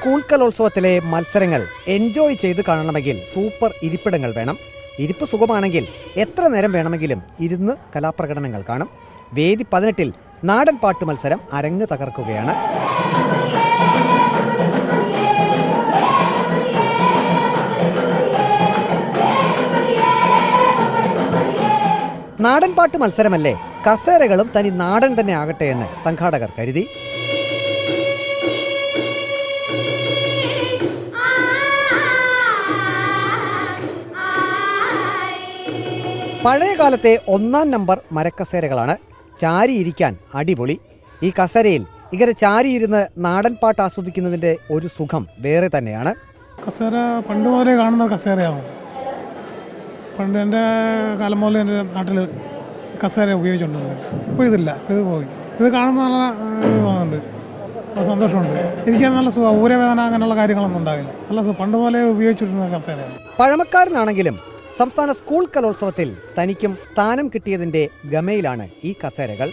School കലോത്സവത്തിലെ മത്സരങ്ങൾ enjoy ചെയ്ത് കാണണമെങ്കിൽ സൂപ്പർ ഇരിപ്പിടങ്ങൾ വേണം. ഇരിപ്പ് സുഖമാണെങ്കിൽ എത്ര നേരം വേണമെങ്കിലും ഇരുന്ന് കലാപ്രകടനങ്ങൾ കാണും. വേദി 18-ൽ നാടൻ പാട്ട് മത്സരം അരങ്ങ് തകർക്കുകയാണ്. നാടൻ പാട്ട് മത്സരമല്ലേ, കസേരകളും തനി നാടൻ തന്നെ ആകട്ടെ എന്ന് സംഘാടകർ കരുതി. പഴയ കാലത്തെ 1-ാം നമ്പർ മരക്കസേരകളാണ്. ചാരിയിരിക്കാൻ അടിപൊളി. ഈ കസേരയിൽ ഇങ്ങനെ ചാരിയിരുന്ന് നാടൻ പാട്ട് ആസ്വദിക്കുന്നതിൻ്റെ ഒരു സുഖം വേറെ തന്നെയാണ്. കസേര പണ്ട് മുതലേ കാണുന്ന കസേരയാണ്. പണ്ട് എൻ്റെ കാലം മുതലേ എൻ്റെ നാട്ടിൽ കസേര ഉപയോഗിച്ചുകൊണ്ടിരുന്നത്. ഇപ്പോൾ ഇതില്ല, ഇത് പോയി. ഇത് കാണുമ്പോൾ നല്ല ഇത് തോന്നുന്നുണ്ട്, സന്തോഷമുണ്ട്. ഇരിക്കാൻ നല്ല സുഖം, ഊരവേദന അങ്ങനെയുള്ള കാര്യങ്ങളൊന്നും ഉണ്ടാവില്ല. നല്ല സുഖം, പണ്ട് പോലെ ഉപയോഗിച്ചിരുന്ന കസേരയാണ്. പഴമക്കാരനാണെങ്കിലും സംസ്ഥാന സ്കൂൾ കലോത്സവത്തിൽ തനിക്കും സ്ഥാനം കിട്ടിയതിൻ്റെ ഗമയിലാണ് ഈ കസേരകൾ.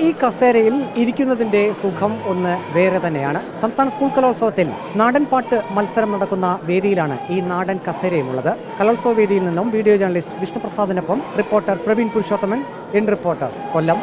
ഈ കസേരയിൽ ഇരിക്കുന്നതിൻ്റെ സുഖം ഒന്ന് വേറെ തന്നെയാണ്. സംസ്ഥാന സ്കൂൾ കലോത്സവത്തിൽ നാടൻ പാട്ട് മത്സരം നടക്കുന്ന വേദിയിലാണ് ഈ നാടൻ കസേരയുമുള്ളത്. കലോത്സവ വേദിയിൽ നിന്നും വീഡിയോ ജേർണലിസ്റ്റ് വിഷ്ണുപ്രസാദിനൊപ്പം reporter Praveen Purushothaman, in reporter, Kollam.